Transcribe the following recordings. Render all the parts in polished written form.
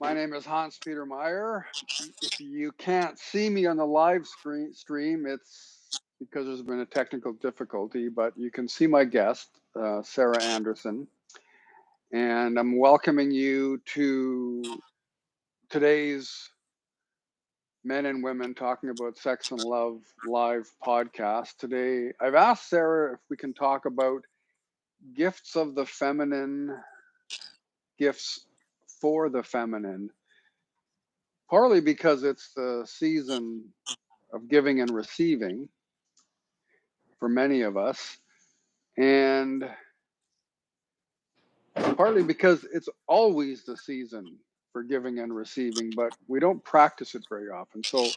My name is Hans Peter Meyer. If you can't see me on the live stream, it's because there's been a technical difficulty, but you can see my guest, Sarah Anderson. And I'm welcoming you to today's Men and Women Talking About Sex and Love live podcast. Today, I've asked Sarah if we can talk about gifts of the feminine, gifts for the feminine. Partly because it's the season of giving and receiving for many of us, and partly because it's always the season for giving and receiving, but we don't practice it very often. So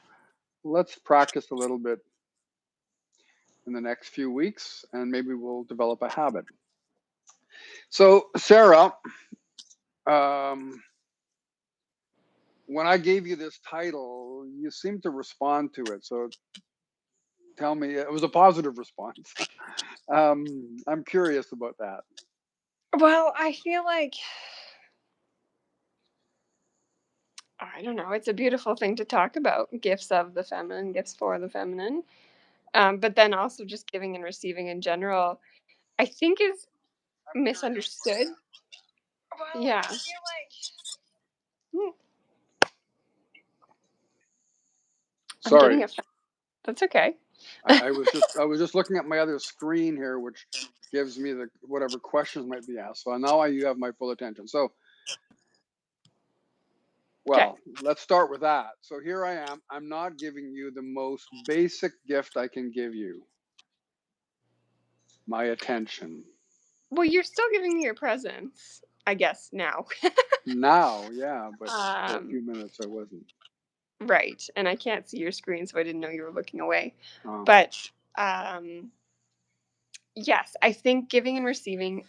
let's practice a little bit in the next few weeks, and maybe we'll develop a habit. So, Sarah, when I gave you this title, you seemed to respond to it. So tell me, it was a positive response. I'm curious about that. Well, I feel like, I don't know, it's a beautiful thing to talk about, gifts of the feminine, gifts for the feminine. But then also just giving and receiving in general, I think is misunderstood. Yeah. Hmm, I'm Sorry, getting a. That's okay. I was just looking at my other screen here, which gives me the whatever questions might be asked. So now you have my full attention. So, Okay. well, let's start with that. So here I am. I'm not giving you the most basic gift I can give you, my attention. Well, you're still giving me your presence, I guess, now. Now, yeah, but for a um, few minutes I wasn't. right. And I can't see your screen, so I didn't know you were looking away. Oh. But yes, I think giving and receiving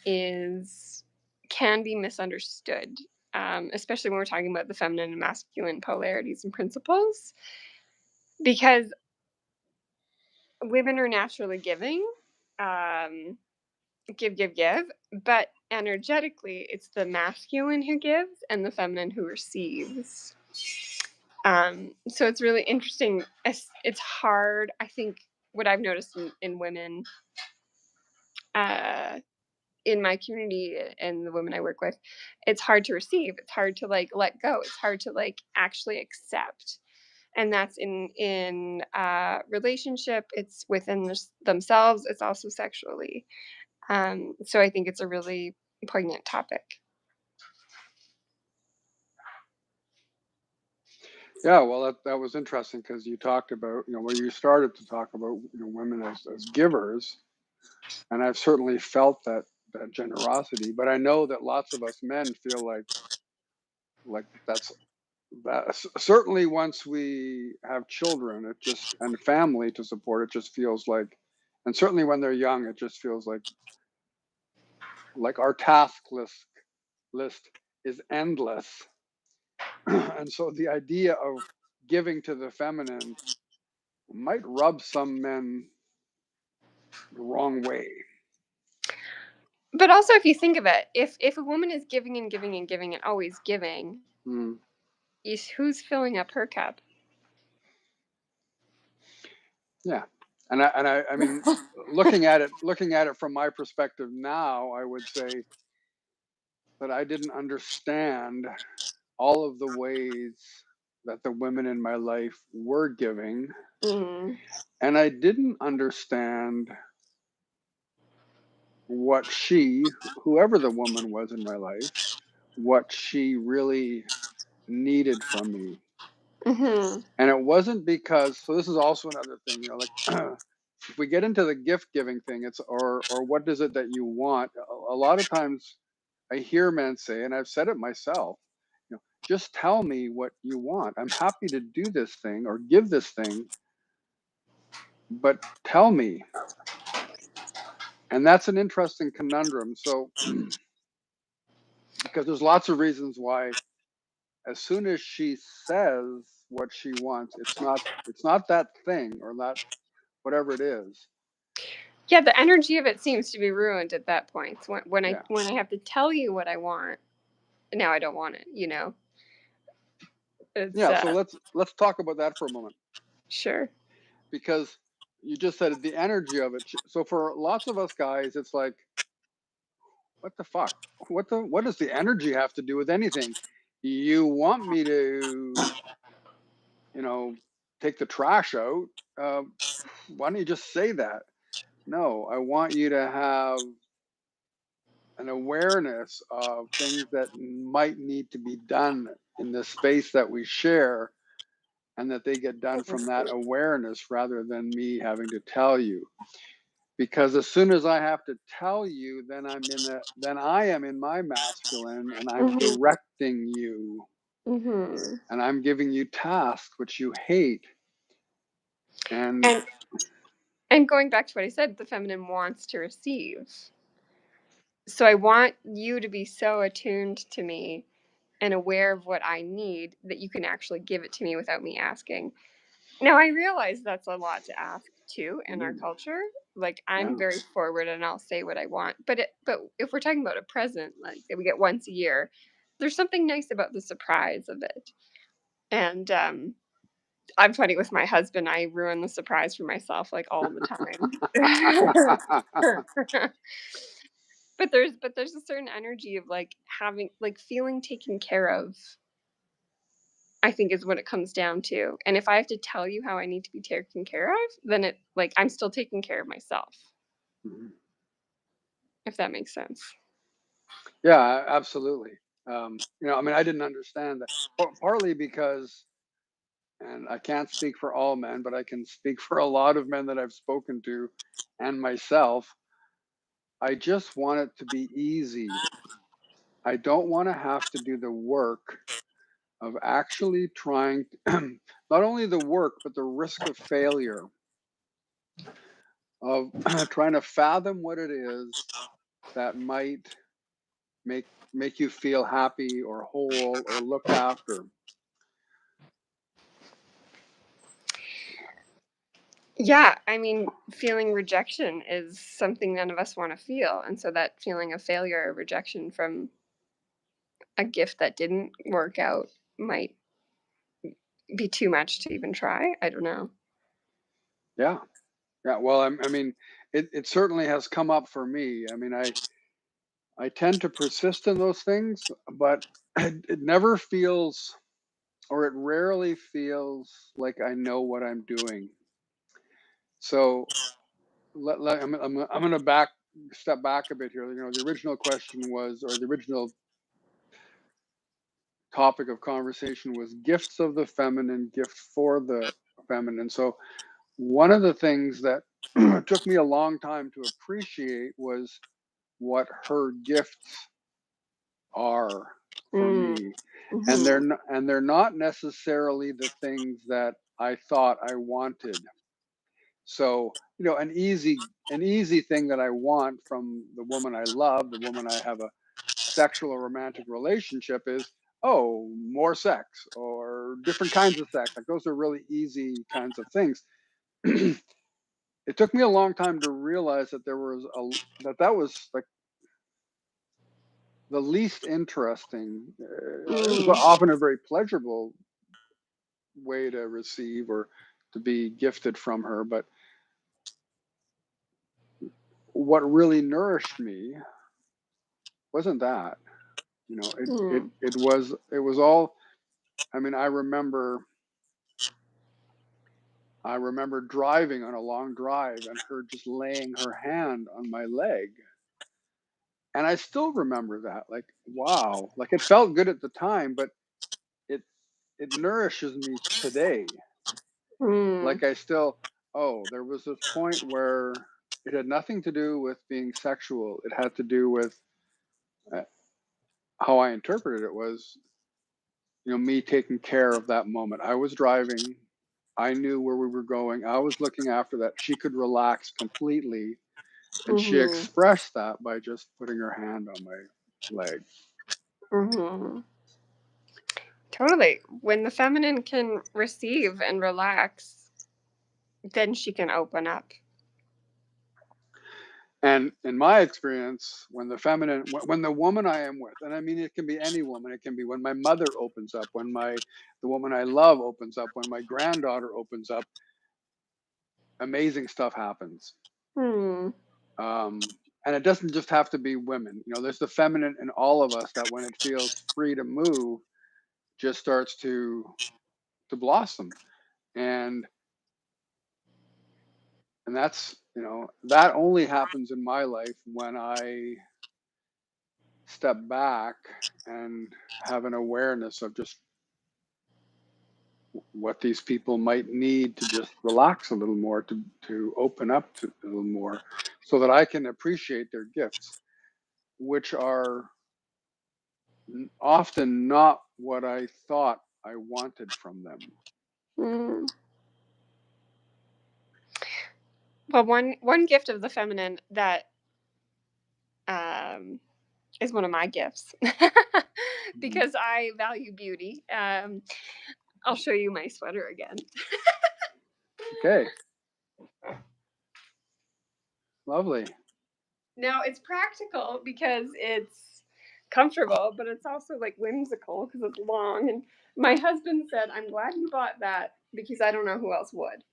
can be misunderstood, especially when we're talking about the feminine and masculine polarities and principles, because women are naturally giving, give, but energetically, it's the masculine who gives and the feminine who receives. So it's really interesting. It's hard, I think, what I've noticed in women, in my community and the women I work with, it's hard to receive. It's hard to like let go. It's hard to like actually accept. And that's in relationship. It's within themselves. It's also sexually. So I think it's a really poignant topic. Yeah, well, that was interesting because you talked about, where you started to talk about, women as givers, and I've certainly felt that generosity. But I know that lots of us men feel like that. Certainly, once we have children, and family to support, it just feels like, and certainly when they're young, it just feels like our task list is endless, and so the idea of giving to the feminine might rub some men the wrong way. But also, if you think of it, if a woman is giving and giving and giving and always giving, who's filling up her cup? Yeah, and I mean, looking at it from my perspective now, I would say that I didn't understand all of the ways that the women in my life were giving, Mm. and I didn't understand what whoever the woman was in my life, what she really needed from me. Mm-hmm. And it wasn't because, so this is also another thing, like if we get into the gift giving thing, it's or what is it that you want? A lot of times I hear men say, and I've said it myself, just tell me what you want. I'm happy to do this thing or give this thing, but tell me. And that's an interesting conundrum. So because there's lots of reasons why as soon as she says what she wants, it's not that thing or that whatever it is. Yeah, the energy of it seems to be ruined at that point. When I Yeah. have to tell you what I want, now I don't want it. It's Yeah, so let's talk about that for a moment, sure. because you just said the energy of it. So for lots of us guys, it's like, what the fuck? What does the energy have to do with anything? You want me to, you know, take the trash out? Uh, why don't you just say that? No, I want you to have an awareness of things that might need to be done in the space that we share, and that they get done from that awareness rather than me having to tell you. Because as soon as I have to tell you, then I am in my masculine, and I'm Mhm. directing you, Mhm. and I'm giving you tasks which you hate. And And and going back to what I said, the feminine wants to receive. So I want you to be so attuned to me and aware of what I need that you can actually give it to me without me asking. Now I realize that's a lot to ask too in our culture. Like I'm yeah. very forward and I'll say what I want. But if we're talking about a present like that we get once a year, there's something nice about the surprise of it. And I'm funny with my husband. I ruin the surprise for myself like all the time. But there's a certain energy of like having like feeling taken care of, I think is what it comes down to. And if I have to tell you how I need to be taken care of, then it like I'm still taking care of myself, Mhm. if that makes sense. Yeah, absolutely. I mean, I didn't understand that, partly because, and I can't speak for all men, but I can speak for a lot of men that I've spoken to and myself. I just want it to be easy. I don't want to have to do the work of actually trying not only the work, but the risk of failure, of trying to fathom what it is that might make you feel happy or whole or looked after. Yeah, I mean, feeling rejection is something none of us want to feel. And so that feeling of failure or rejection from a gift that didn't work out might be too much to even try. I don't know. Yeah. Yeah. Well, I mean, it certainly has come up for me. I mean, I tend to persist in those things, but it never feels, or it rarely feels like I know what I'm doing. So I'm going to step back a bit here. The original question was, or the original topic of conversation was gifts of the feminine, gift for the feminine. So one of the things that took me a long time to appreciate was what her gifts are for Mm. me, and Hmm. they're not necessarily the things that I thought I wanted. So, an easy thing that I want from the woman I love, the woman I have a sexual or romantic relationship, is, oh, more sex or different kinds of sex. Like, those are really easy kinds of things. It took me a long time to realize that that was like the least interesting. It was Mm. often a very pleasurable way to receive or to be gifted from her, but what really nourished me wasn't that. Mm. It was all. I mean, I remember driving on a long drive and her just laying her hand on my leg. And I still remember that. Like, wow. Like, it felt good at the time, but it it nourishes me today. Mm. Like, I still, oh, there was this point where it had nothing to do with being sexual. It had to do with, uh, how I interpreted it was, me taking care of that moment. I was driving. I knew where we were going. I was looking after that. She could relax completely. And she Mhm. expressed that by just putting her hand on my leg. Mhm. Totally. When the feminine can receive and relax, then she can open up. And in my experience, when the woman I am with, and I mean, it can be any woman, it can be when my mother opens up, when the woman I love opens up, when my granddaughter opens up, amazing stuff happens. Hmm. And it doesn't just have to be women. There's the feminine in all of us that when it feels free to move, just starts to blossom. And that's, that only happens in my life when I step back and have an awareness of just what these people might need to just relax a little more, to open up to a little more, so that I can appreciate their gifts, which are often not what I thought I wanted from them. Hmm. Well, one gift of the feminine that is one of my gifts because I value beauty. I'll show you my sweater again. Okay. Lovely. Now it's practical because it's comfortable, but it's also like whimsical because it's long. And my husband said, "I'm glad you bought that because I don't know who else would."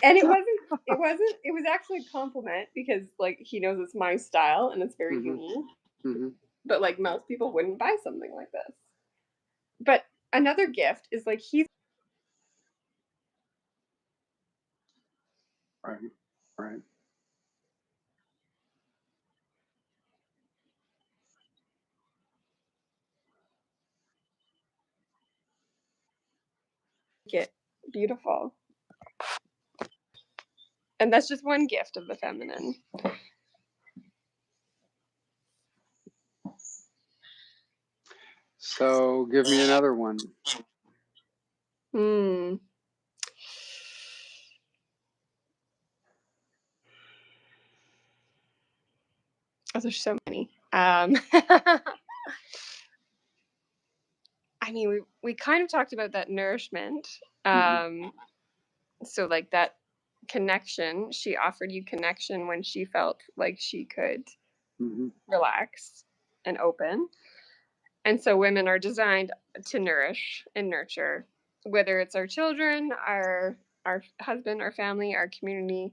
And it was actually a compliment because like he knows it's my style and it's very Mm-hmm. unique. Mm-hmm. But like most people wouldn't buy something like this. But another gift is like he's Right. Right. it beautiful. And that's just one gift of the feminine. So give me another one. Hmm. Oh, there's so many. I mean, we kind of talked about that nourishment. Mm-hmm. So like that connection, she offered you connection when she felt like she could Mm-hmm. relax and open. And so women are designed to nourish and nurture, whether it's our children, our husband, our family, our community.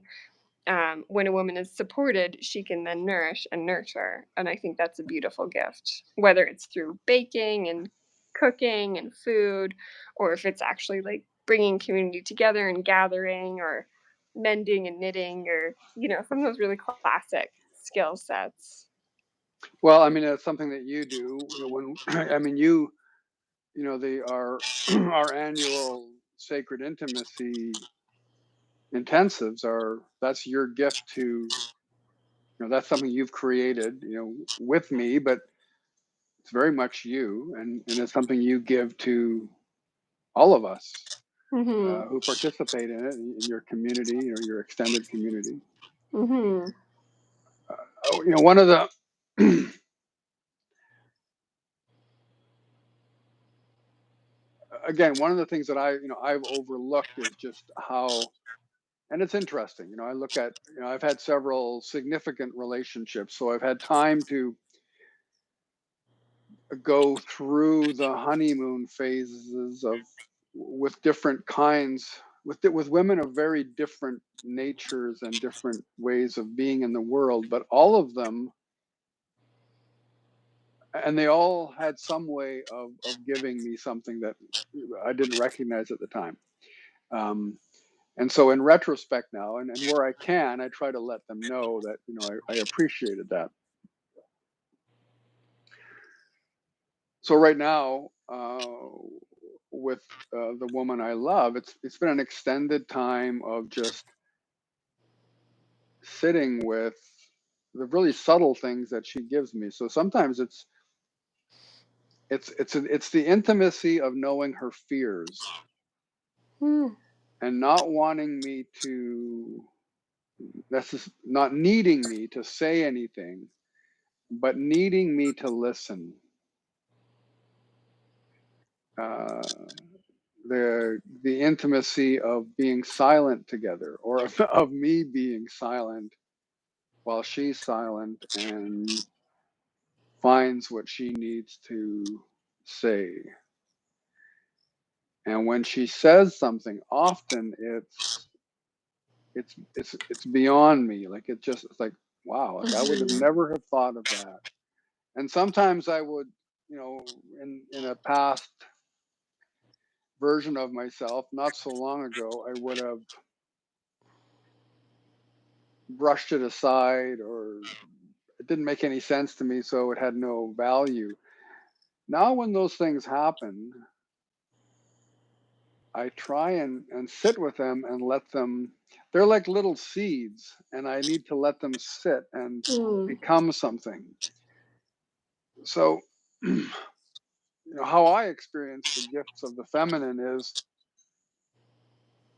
When a woman is supported, she can then nourish and nurture. And I think that's a beautiful gift, whether it's through baking and cooking and food, or if it's actually like bringing community together and gathering, or mending and knitting, or, some of those really classic skill sets. Well, I mean, it's something that you do. When I mean, our our annual sacred intimacy intensives that's your gift to, that's something you've created, with me, but it's very much you, and it's something you give to all of us Mm-hmm. who participate in it, in your community or your extended community. Mm-hmm. One of the again, one of the things that I've overlooked is just how, and it's interesting. I look at, I've had several significant relationships, so I've had time to go through the honeymoon phases of with different kinds, with women of very different natures and different ways of being in the world, but all of them, and they all had some way of giving me something that I didn't recognize at the time. Um, and so in retrospect now, and where I can, I try to let them know that, I appreciated that. So right now, with the woman I love, it's been an extended time of just sitting with the really subtle things that she gives me. So sometimes it's the intimacy of knowing her fears Mm. and not wanting me to, that's just not needing me to say anything, but needing me to listen. Uh, the intimacy of being silent together, or of me being silent while she's silent and finds what she needs to say. And when she says something, often it's beyond me. Like it's like, wow, like I would have never have thought of that. And sometimes I would, in a past version of myself, not so long ago, I would have brushed it aside, or it didn't make any sense to me, so it had no value. Now, when those things happen, I try and sit with them and let them, they're like little seeds, and I need to let them sit and Mm. become something. So, how I experience the gifts of the feminine is,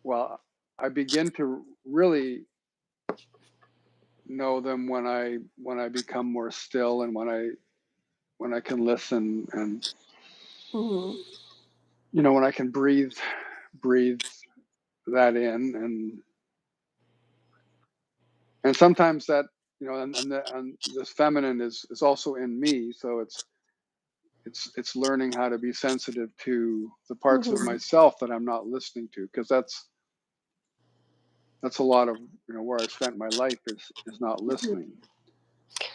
well, I begin to really know them when I become more still, and when I can listen, and Mm. when I can breathe that in, and sometimes that, and this feminine is also in me, so it's learning how to be sensitive to the parts of Mhm. myself that I'm not listening to, because that's a lot of where I've spent my life, is not Mhm. listening.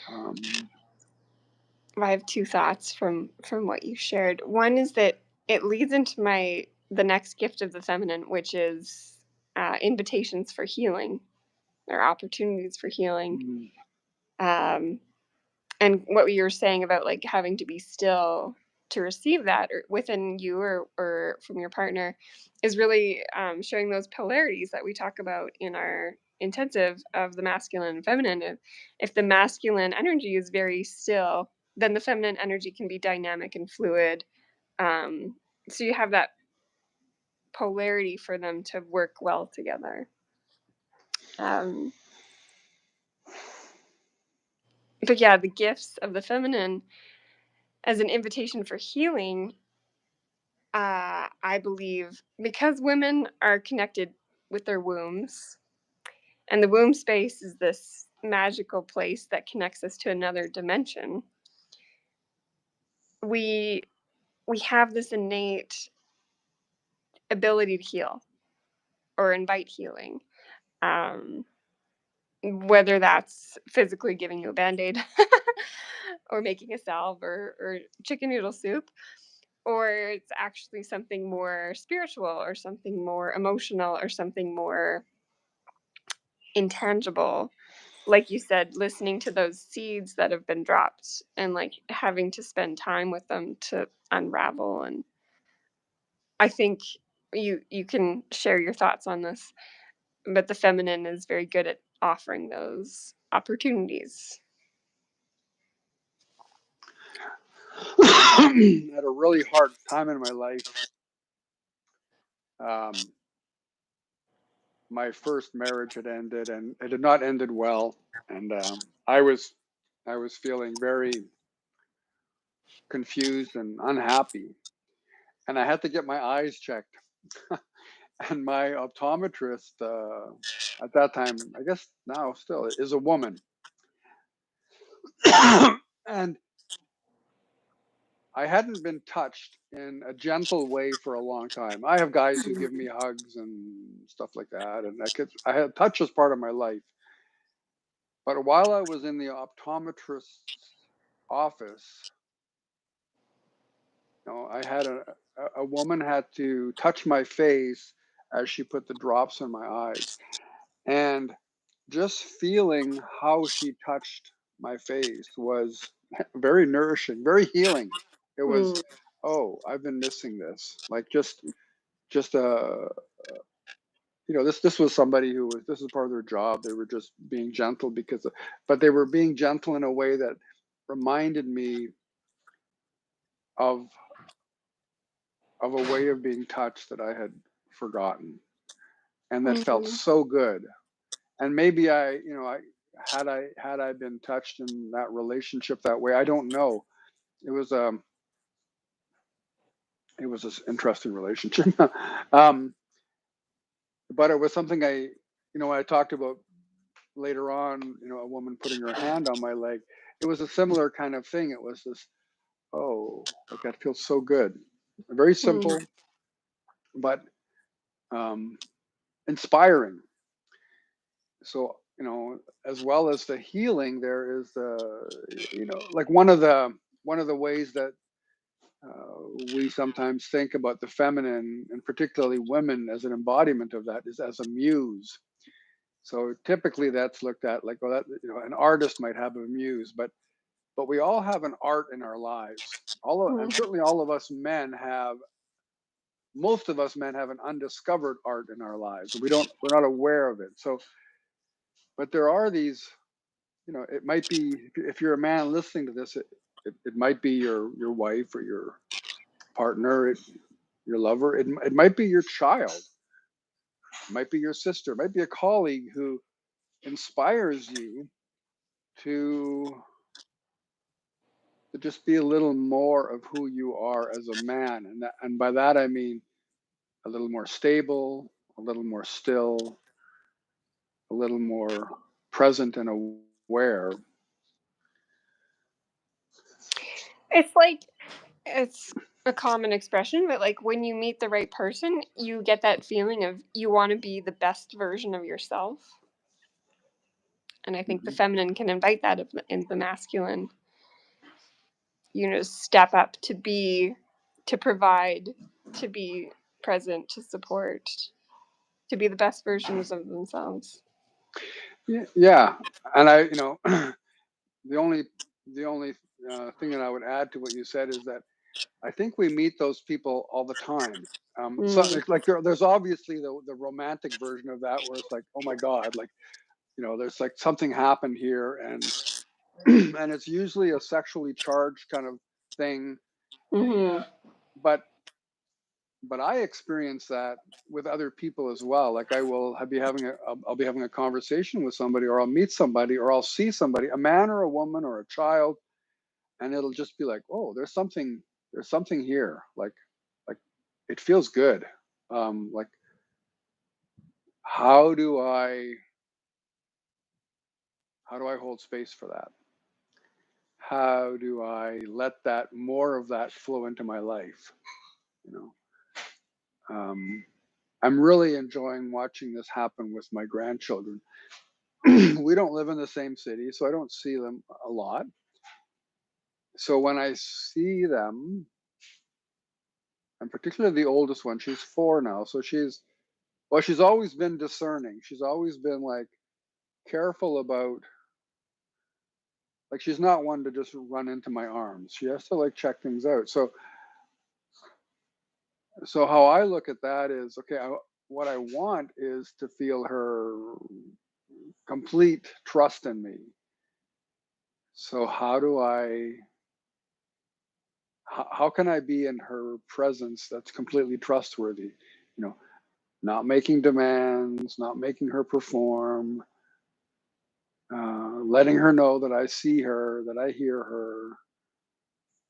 um, I have two thoughts from what you shared. One is that it leads into the next gift of the feminine, which is invitations for healing or opportunities for healing. mm, Um, and what you were saying about like having to be still to receive that, or within you, or from your partner, is really showing those polarities that we talk about in our intensive of the masculine and feminine. If the masculine energy is very still, then the feminine energy can be dynamic and fluid. So you have that polarity for them to work well together. Um, but yeah, the gifts of the feminine as an invitation for healing, I believe, because women are connected with their wombs, and the womb space is this magical place that connects us to another dimension. We we have this innate ability to heal or invite healing, um, whether that's physically giving you a band-aid or making a salve, or chicken noodle soup, or it's actually something more spiritual or something more emotional or something more intangible, like you said, listening to those seeds that have been dropped and like having to spend time with them to unravel. And I think you can share your thoughts on this, but the feminine is very good at offering those opportunities. at a really hard time in my life, um, my first marriage had ended, and it had not ended well, and I was feeling very confused and unhappy, and I had to get my eyes checked. And my optometrist, at that time, I guess now still, is a woman. And I hadn't been touched in a gentle way for a long time. I have guys who give me hugs and stuff like that, and I had touch as part of my life. But while I was in the optometrist's office, I had a woman had to touch my face as she put the drops in my eyes, and just feeling how she touched my face was very nourishing, very healing. It was, Mm. oh, I've been missing this. Like just this was somebody this is part of their job. They were just being gentle but they were being gentle in a way that reminded me of a way of being touched that I had forgotten, and that felt Mm. so good. And maybe I had I been touched in that relationship that way, I don't know. It was it was this interesting relationship. But it was something I talked about later on, a woman putting her hand on my leg. It was a similar kind of thing. It was this, oh, like that feels so good. Very Mm. simple, but um, inspiring. So, as well as the healing, there is like one of the ways that we sometimes think about the feminine, and particularly women, as an embodiment of that, is as a muse. So typically that's looked at like, well, that an artist might have a muse, but we all have an art in our lives. And Mm. certainly all of us men have. Most of us men have an undiscovered art in our lives. We're not aware of it. So, but there are these. It might be, if you're a man listening to this, it might be your wife or your partner, your lover. It might be your child. It might be your sister. It might be a colleague who inspires you to just be a little more of who you are as a man, and by that I mean a little more stable, a little more still, a little more present and aware. It's like it's a common expression, but like when you meet the right person, you get that feeling of you want to be the best version of yourself. And I think the Hmm. feminine can invite that in the masculine. Step up to provide, to be present, to support, to be the best versions of themselves. Yeah, and the only the only thing that I would add to what you said is that I think we meet those people all the time. So Mm. like there's obviously the romantic version of that where it's like, oh my God, like there's like something happened here, and and it's usually a sexually charged kind of thing. Mm-hmm. But I experience that with other people as well. Like I'll be having a conversation with somebody, or I'll meet somebody, or I'll see somebody, a man or a woman or a child, and it'll just be like, oh, there's something here. Like it feels good. Like how do I hold space for that? How do I let that more of that flow into my life? You know, I'm really enjoying watching this happen with my grandchildren. We don't live in the same city, so I don't see them a lot. So when I see them, and particularly the oldest one, she's 4 now, so she's always been discerning. She's always been like careful about, like, she's not one to just run into my arms. She has to like check things out. So how I look at that is, okay, what I want is to feel her complete trust in me. So how can I be in her presence that's completely trustworthy? You know, not making demands, not making her perform, letting her know that I see her, that I hear her,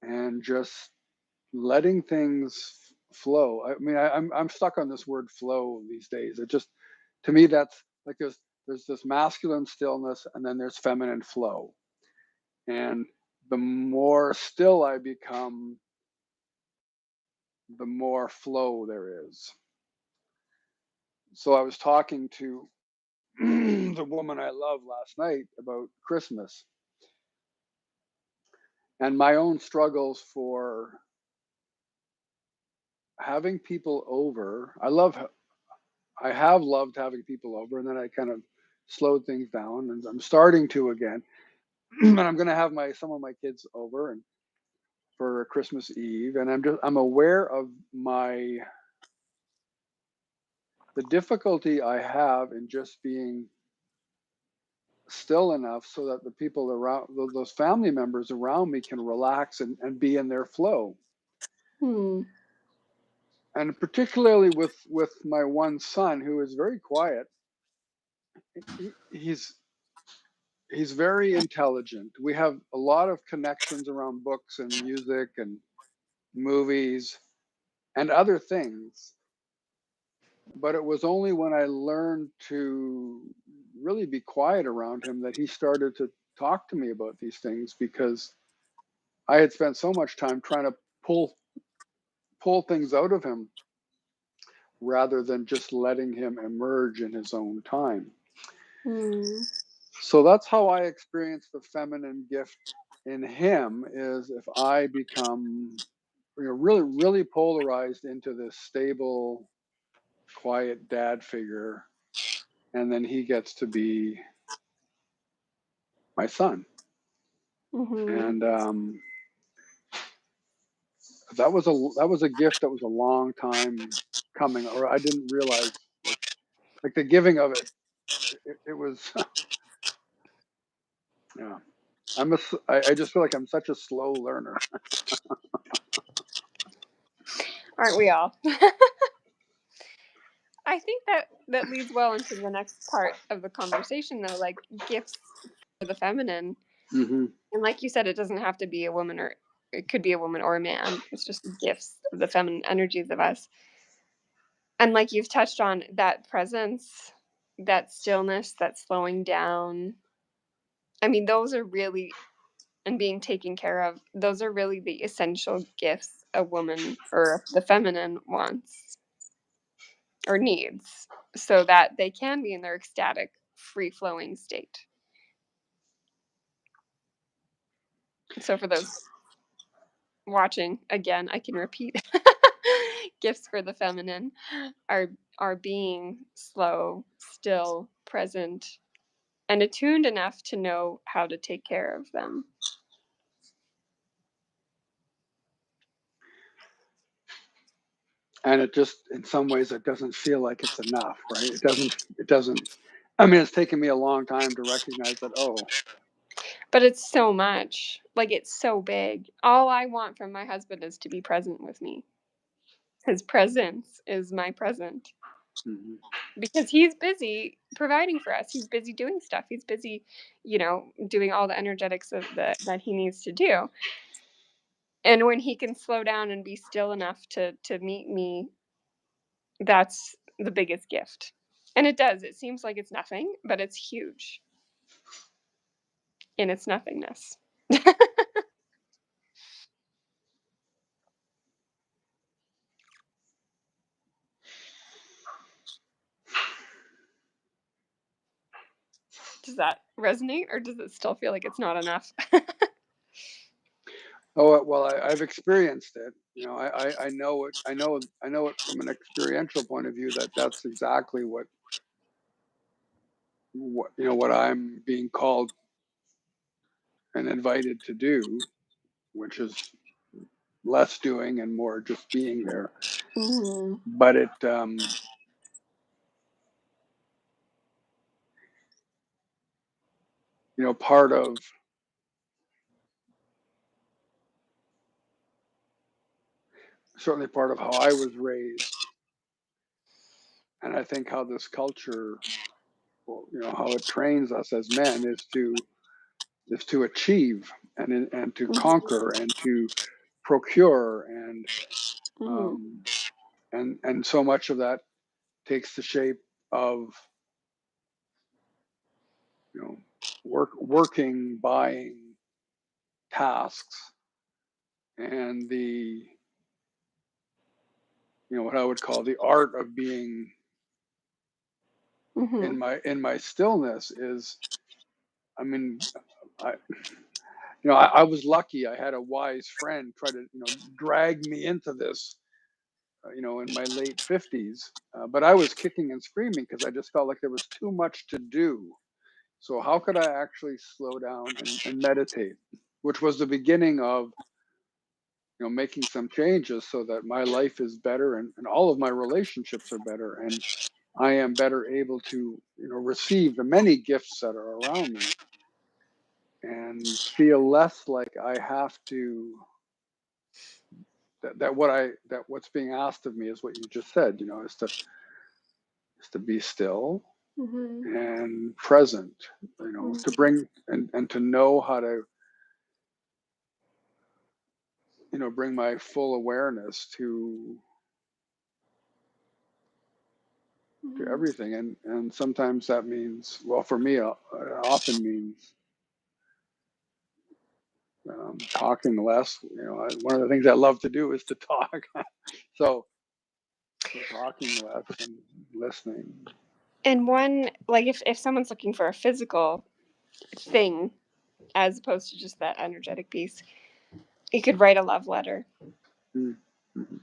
and just letting things flow. I mean, I'm stuck on this word flow these days. It just, to me, that's like there's this masculine stillness, and then there's feminine flow. And the more still I become, the more flow there is. So I was talking to the woman I love last night about Christmas and my own struggles for having people over. I have loved having people over, and then I kind of slowed things down, and I'm starting to again. And I'm going to have some of my kids over and for Christmas Eve, and I'm aware of the difficulty I have in just being still enough so that the people around, those family members around me, can relax and be in their flow. Hmm. And particularly with my one son, who is very quiet. He's very intelligent. We have a lot of connections around books and music and movies, and other things. But it was only when I learned to really be quiet around him that he started to talk to me about these things, because I had spent so much time trying to pull things out of him rather than just letting him emerge in his own time. Mm. So that's how I experience the feminine gift in him, is if I become, really, really polarized into this stable, quiet dad figure, and then he gets to be my son. Mm-hmm. And that was a gift that was a long time coming, or I didn't realize, like the giving of it. It was, yeah. I just feel like I'm such a slow learner. Aren't we all? I think that leads well into the next part of the conversation, though, like gifts for the feminine. Hmm. And like you said, it doesn't have to be a woman, or it could be a woman or a man. It's just gifts of the feminine energies of us. And like you've touched on, that presence, that stillness, that slowing down. I mean, those are really, and being taken care of, those are really the essential gifts a woman or the feminine wants or needs, so that they can be in their ecstatic, free flowing state. So for those watching, again, I can repeat, gifts for the feminine are being slow, still, present, and attuned enough to know how to take care of them. And it just, in some ways, it doesn't feel like it's enough, right? It doesn't. I mean, it's taken me a long time to recognize that. Oh, But it's so much. Like, it's so big. All I want from my husband is to be present with me. His presence is my present. mhm. Because he's busy providing for us. He's busy doing stuff. He's busy, doing all the energetics of that he needs to do. And when he can slow down and be still enough to meet me, that's the biggest gift. And it does. It seems like it's nothing, but it's huge in its nothingness. Does that resonate, or does it still feel like it's not enough? Oh, well, I've experienced it. I know it. I know it from an experiential point of view, that that's exactly what I'm being called and invited to do, which is less doing and more just being there. Mm-hmm. But it, part of, certainly part of how I was raised, and I think how this culture, well, how it trains us as men, is to achieve, and to Mm-hmm. conquer, and to procure, and Mm-hmm. um, and so much of that takes the shape of, working, buying, tasks, and the, what I would call the art of being Mm-hmm. in my stillness is, I mean, I I was lucky. I had a wise friend try to, drag me into this, in my late 50s. But I was kicking and screaming because I just felt like there was too much to do. So how could I actually slow down and meditate, which was the beginning of, making some changes so that my life is better, and all of my relationships are better, and I am better able to, receive the many gifts that are around me, and feel less like I have to, that what's being asked of me is what you just said, is to be still Mm-hmm. and present, to Mm-hmm. bring, and to know how to, bring my full awareness to to everything. And sometimes that means, well, for me, it often means talking less. One of the things I love to do is to talk. so talking less and listening. And one, like if someone's looking for a physical thing as opposed to just that energetic piece, you could write a love letter. Mm-hmm.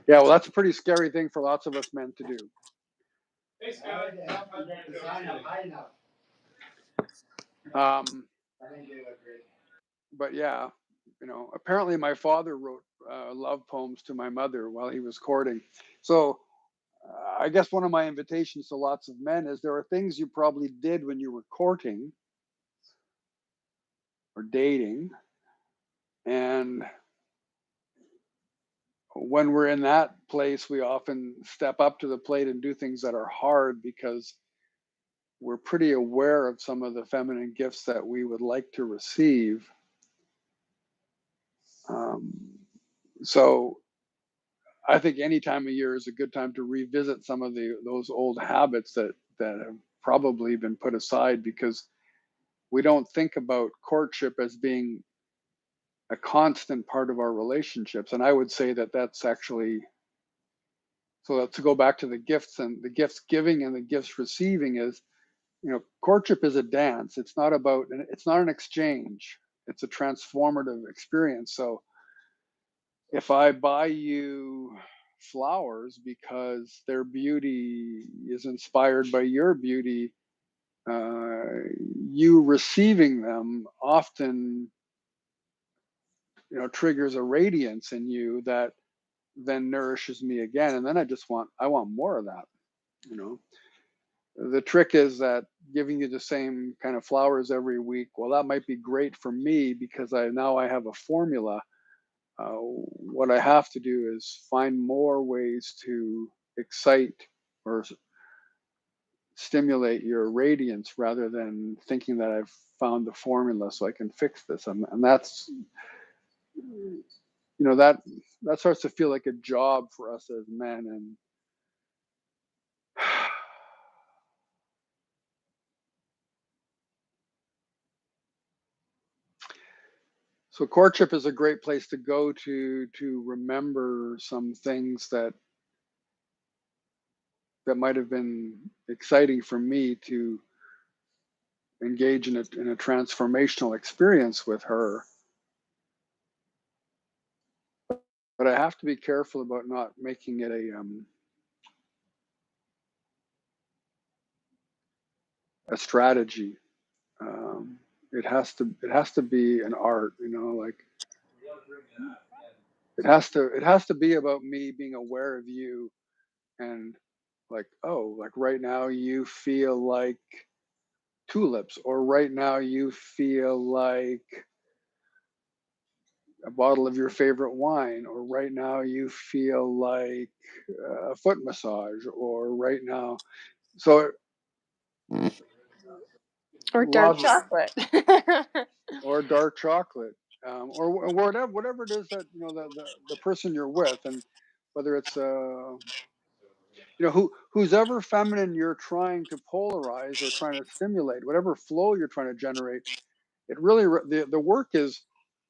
Yeah, well, that's a pretty scary thing for lots of us men to do. But yeah, apparently my father wrote love poems to my mother while he was courting. So I guess one of my invitations to lots of men is there are things you probably did when you were courting or dating. And when we're in that place, we often step up to the plate and do things that are hard because we're pretty aware of some of the feminine gifts that we would like to receive. So I think any time of year is a good time to revisit some of those old habits that have probably been put aside because we don't think about courtship as being a constant part of our relationships. And I would say that that's actually, so to go back to the gifts and the gifts giving and the gifts receiving is, courtship is a dance. It's not an exchange. It's a transformative experience. So if I buy you flowers because their beauty is inspired by your beauty, you receiving them often, triggers a radiance in you that then nourishes me again. And then I want more of that. The trick is that giving you the same kind of flowers every week, well, that might be great for me because I have a formula. What I have to do is find more ways to excite or stimulate your radiance rather than thinking that I've found the formula so I can fix this. And that's, that starts to feel like a job for us as men. And so courtship is a great place to go to remember some things that might have been exciting for me to engage in a transformational experience with her. But I have to be careful about not making it a strategy. It has to be an art, like it has to be about me being aware of you and like, oh, like right now you feel like tulips, or right now you feel like a bottle of your favorite wine, or right now you feel like a foot massage, or right now. So Or dark chocolate. or dark chocolate, or whatever it is that the person you're with, and whether it's who's ever feminine you're trying to polarize or trying to stimulate, whatever flow you're trying to generate. It really the work is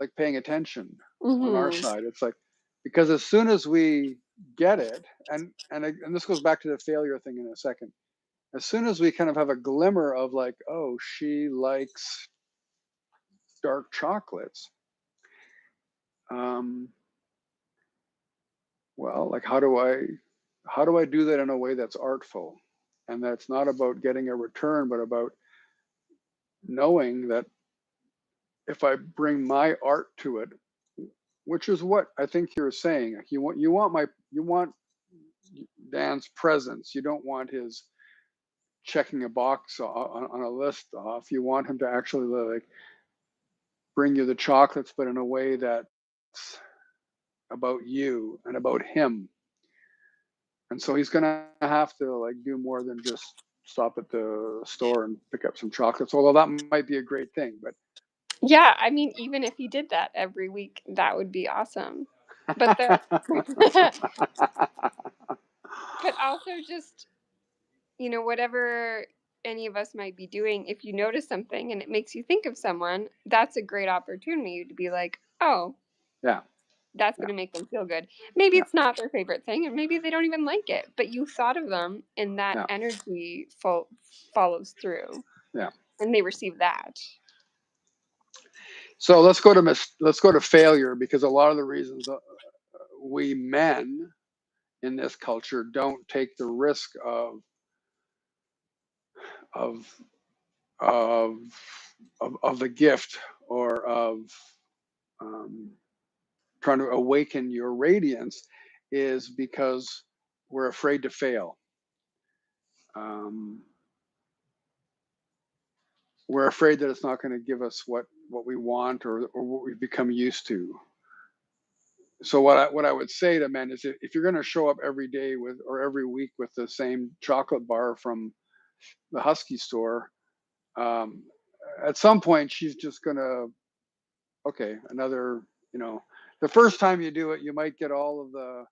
like paying attention on our side. It's like, because as soon as we get it, and this goes back to the failure thing in a second. As soon as we kind of have a glimmer of like, oh, she likes dark chocolates. Well, like how do I do that in a way that's artful, and that's not about getting a return, but about knowing that if I bring my art to it, which is what I think you're saying. You want Dan's presence. You don't want his checking a box on a list off. You want him to actually like bring you the chocolates, but in a way that's about you and about him. And so he's gonna have to like do more than just stop at the store and pick up some chocolates. Although that might be a great thing, but yeah, I mean, even if he did that every week, that would be awesome. But but also just, whatever any of us might be doing, if you notice something and it makes you think of someone, that's a great opportunity to be like, oh, Yeah, that's yeah, going to make them feel good. Maybe yeah, it's not their favorite thing, and maybe they don't even like it, but you thought of them, and that yeah, energy follows through, yeah. and they receive that. So let's go to failure, because a lot of the reasons we men in this culture don't take the risk of of of the gift, or of um, trying to awaken your radiance, is because we're afraid to fail. Um, we're afraid that it's not going to give us what we want, or what we've become used to. So what I would say to men is, if you're going to show up every day with, or every week with, the same chocolate bar from the Husky store, um, at some point she's just going to, okay, another, you know, the first time you do it, you might get all of the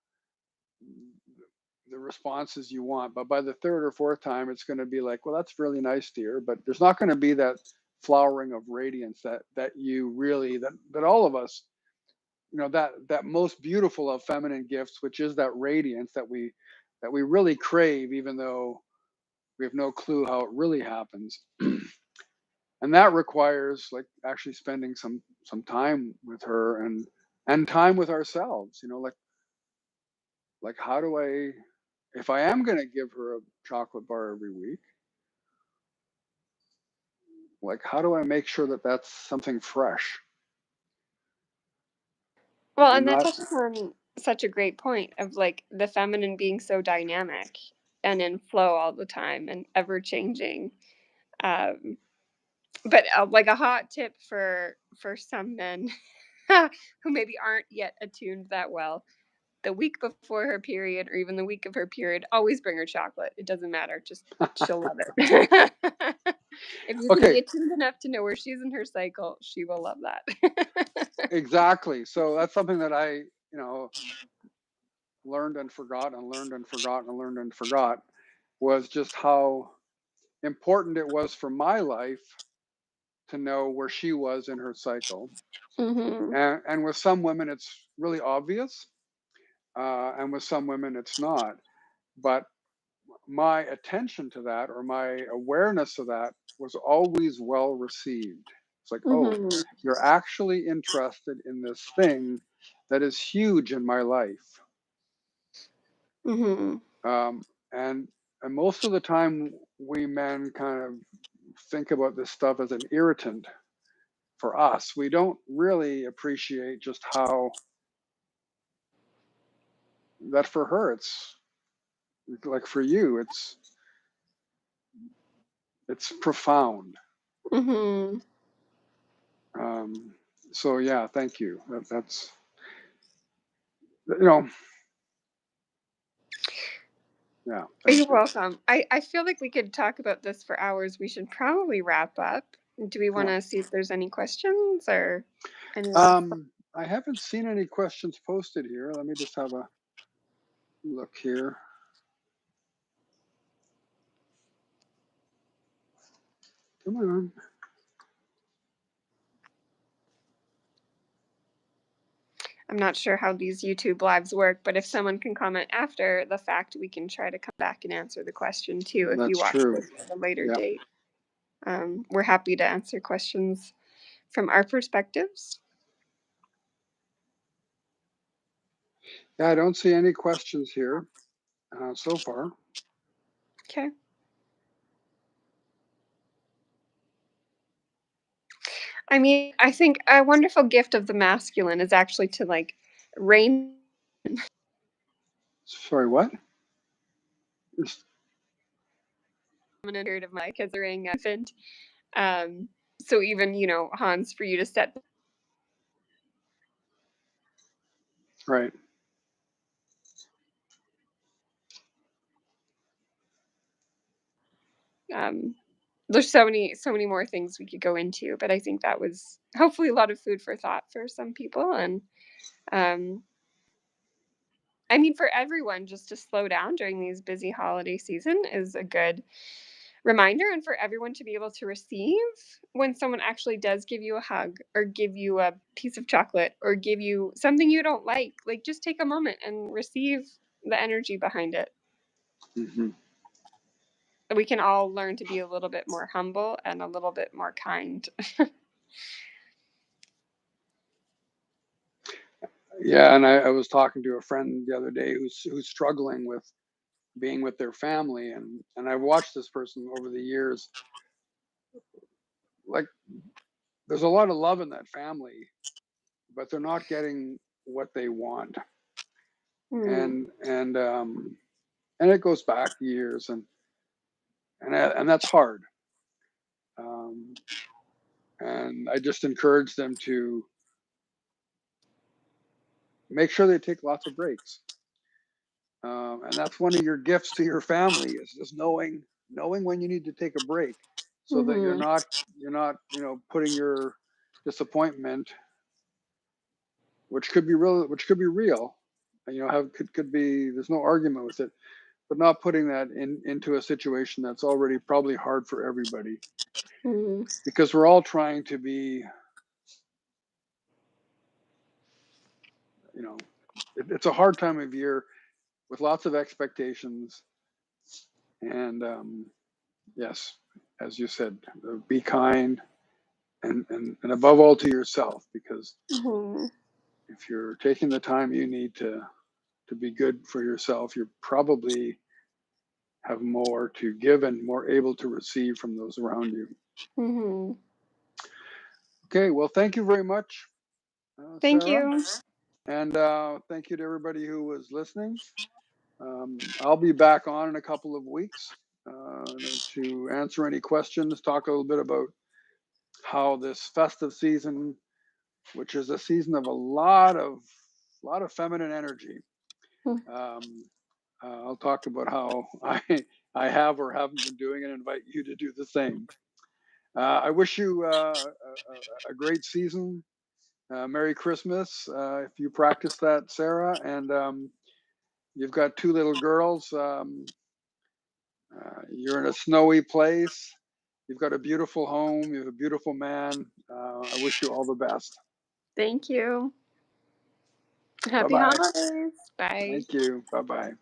responses you want, but by the third or fourth time, it's going to be like, well, that's really nice, dear, but there's not going to be that flowering of radiance that you really, that all of us, that most beautiful of feminine gifts, which is that radiance that we really crave, even though we have no clue how it really happens. And that requires, like, actually spending some time with her, and time with ourselves, like how do I, if I am going to give her a chocolate bar every week, like how do I make sure that that's something fresh, Well, and and that not. touches on such a great point of like the feminine being so dynamic and in flow all the time and ever changing. Um, but like a hot tip for some men who maybe aren't yet attuned that well, the week before her period or even the week of her period, always bring her chocolate. It doesn't matter. Just she'll love it. If you can be Okay, attuned enough to know where she's in her cycle, she will love that. exactly. So that's something that I, learned and forgot, and learned and forgot, and learned and forgot, was just how important it was for my life to know where she was in her cycle. Hmm. And with some women, it's really obvious, and with some women, it's not. But my attention to that, or my awareness of that, was always well received. It's like, oh, Hmm. you're actually interested in this thing that is huge in my life. Hmm. Um, and and most of the time, we men kind of think about this stuff as an irritant for us. We don't really appreciate just how that for her, it's like, for you, it's profound. Hmm. Um, so yeah, thank you. That's, you know, yeah, thank You're you. welcome. I feel like we could talk about this for hours. We should probably wrap up. Do we want Yeah. to see if there's any questions or any last thoughts? I haven't seen any questions posted here. Let me just have a look here. Come on. I'm not sure how these YouTube lives work, but if someone can comment after the fact, we can try to come back and answer the question too if you That's watch true. this at a later Yeah. date. We're happy to answer questions from our perspectives. Yeah, I don't see any questions here so far. Okay. I mean, I think a wonderful gift of the masculine is actually to like rein Sorry, what? Just- in a period of my kids are in infant. Um, so even, Hans, for you to set Right. um there's so many more things we could go into, but I think that was hopefully a lot of food for thought for some people. And um I mean, for everyone, just to slow down during these busy holiday season is a good reminder, and for everyone to be able to receive when someone actually does give you a hug or give you a piece of chocolate or give you something you don't like just take a moment and receive the energy behind it. Hmm. We can all learn to be a little bit more humble and a little bit more kind. Yeah, and I was talking to a friend the other day who's struggling with being with their family, and I've watched this person over the years. Like, there's a lot of love in that family, but they're not getting what they want, Hmm. and it goes back years, and that's hard. Um, and I just encourage them to make sure they take lots of breaks. And that's one of your gifts to your family, is just knowing when you need to take a break, so that Hmm. you're not putting your disappointment, which could be real, and have could be, there's no argument with it, but not putting that into a situation that's already probably hard for everybody, Hmm. because we're all trying to be, you know it's a hard time of year with lots of expectations, and yes, as you said, be kind, and above all to yourself, because Hmm. if you're taking the time you need to be good for yourself, you probably have more to give and more able to receive from those around you. Hmm. Okay, well, thank you very much, Thank Sarah, you. and thank you to everybody who was listening. I'll be back on in a couple of weeks to answer any questions, talk a little bit about how this festive season, which is a season of a lot of feminine energy. Um, I'll talk about how I have or haven't been doing, and invite you to do the same. I wish you a great season. Merry Christmas, if you practice that, Sarah. And you've got two little girls. You're in a snowy place. You've got a beautiful home. You have a beautiful man. I wish you all the best. Thank you. Bye Happy bye. holidays. Bye. Thank you. Bye bye.